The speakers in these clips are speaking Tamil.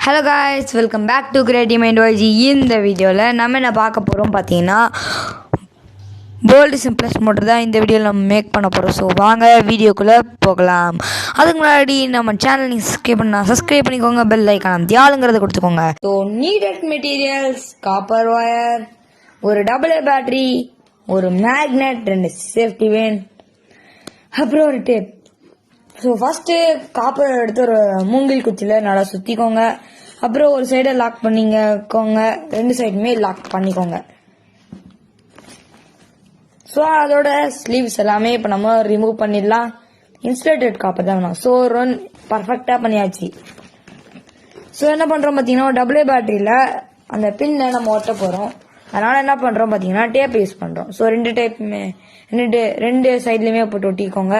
Hello guys, welcome back to creative mind YG. இந்த வீடியோவில் நம்ம என்ன பார்க்க போகிறோம் பார்த்தீங்கன்னா, போல்டு சிம்பிளஸ்ட் மோட்டர் தான் இந்த வீடியோவில் நம்ம மேக் பண்ண போகிறோம். ஸோ வாங்க வீடியோக்குள்ளே போகலாம். அதுக்கு முன்னாடி நம்ம சேனல் நீங்கள் சப்ஸ்கிரைப் பண்ணிக்கோங்க, பெல் ஐக்கான தியாலுங்கிறத கொடுத்துக்கோங்க. So needed materials: copper wire, ஒரு டபுள் பேட்டரி, ஒரு மேக்னெட், 2 சேஃப்டி வேன், அப்புறம் ஒரு டேப். ஸோ ஃபஸ்ட்டு காப்பர் எடுத்து ஒரு மூங்கில் குச்சியில் நல்லா சுற்றிக்கோங்க. அப்புறம் ஒரு சைடை லாக் பண்ணிக்கோங்க, 2 சைடுமே லாக் பண்ணிக்கோங்க. ஸோ அதோட ஸ்லீவ்ஸ் எல்லாமே இப்போ நம்ம ரிமூவ் பண்ணிடலாம். இன்சுலேட்டட் காப்பர் தான் வேணும். ஸோ பர்ஃபெக்டாக பண்ணியாச்சு. ஸோ என்ன பண்ணுறோம் பார்த்தீங்கன்னா, டபுள் பேட்டரியில் அந்த பின்னை நம்ம ஒட்ட போகிறோம். அதனால் என்ன பண்ணுறோம் பார்த்தீங்கன்னா, டேப் யூஸ் பண்ணுறோம். ஸோ 2 டேப்புமே 2 சைட்லையுமே போட்டு ஒட்டிக்கோங்க.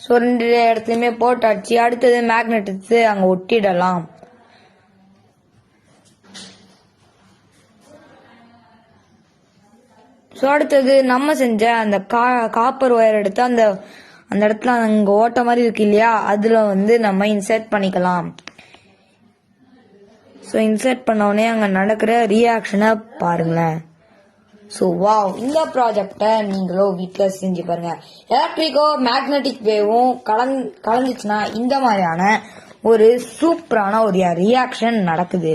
ஸோ 2 இடத்துலையுமே போட்டாச்சு. அடுத்தது மேக்னெட் எடுத்து அங்கே ஒட்டிடலாம். ஸோ அடுத்தது நம்ம செஞ்ச அந்த காப்பர் ஒயர் எடுத்து அந்த இடத்துல அங்கே ஓட்ட மாதிரி இருக்கு இல்லையா, அதில் நம்ம இன்சர்ட் பண்ணிக்கலாம். ஸோ இன்சர்ட் பண்ண உடனே அங்கே நடக்கிற ரியாக்ஷனை பாருங்களேன். ஸோ வாவ், இந்த ப்ராஜெக்டை நீங்களும் வீட்டில் செஞ்சு பாருங்க. எலக்ட்ரிக்கோ மேக்னெட்டிக் வேவும் கலந்துச்சுன்னா இந்த மாதிரியான ஒரு சூப்பரான ஒரு ரியாக்ஷன் நடக்குது.